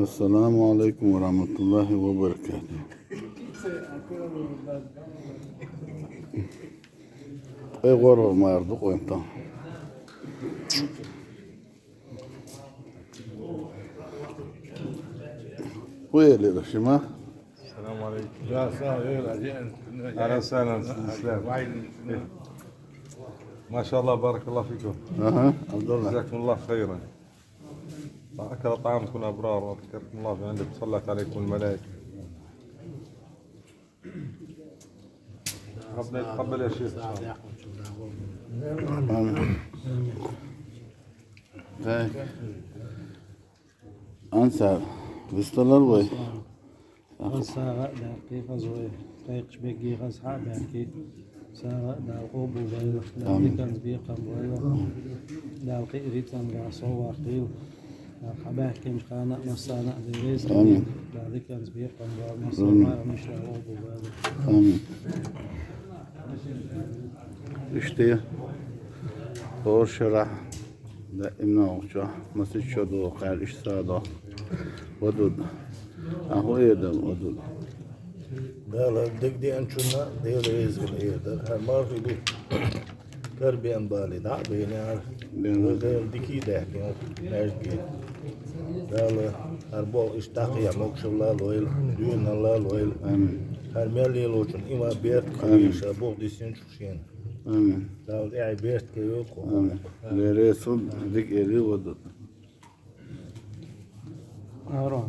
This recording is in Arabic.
السلام عليكم ورحمة الله وبركاته. اي غرفة ما يرضق وانت ويلي رشمة. السلام عليكم. يا سلام. اهلا وسهلا استاذ اسلام. ما شاء الله بارك الله فيكم. عبد الله جزاكم الله خيرا. أكل طعامكم أبرار وذكركم الله في عندك صلت عليكم الملائكة. ربنا يتقبل يا شيخ. أنسى بيستلر وي سارة دقيقة زوي قيقش بيجي غزحة باكي سارة داقوب وبيض داقيقا بيقا بيض داقي ريتان قاصو وقيل خباكي مشقانا مسانا ديريس آمين. داقيقا بيقا بيض مسانا مش داقوب وبيض آمين. İşte doğru şerah da imna uçah nasıl şudu kal işsada ودود أهو يدم ودود لا دك دي أنشنا دي رئيس الإيه ده ما في دي كربي أنبالي ده بينار ده دكي ده كده نرجع لا أربع إشتاقي عموك شغلة لويل دون الله لويل آمين هر مالي لوجن إما بيرت كبيش أبوه دي سنشوشين آمين لا دي بيرت كيوكو آمين لرسول ذك إلي ودود أروح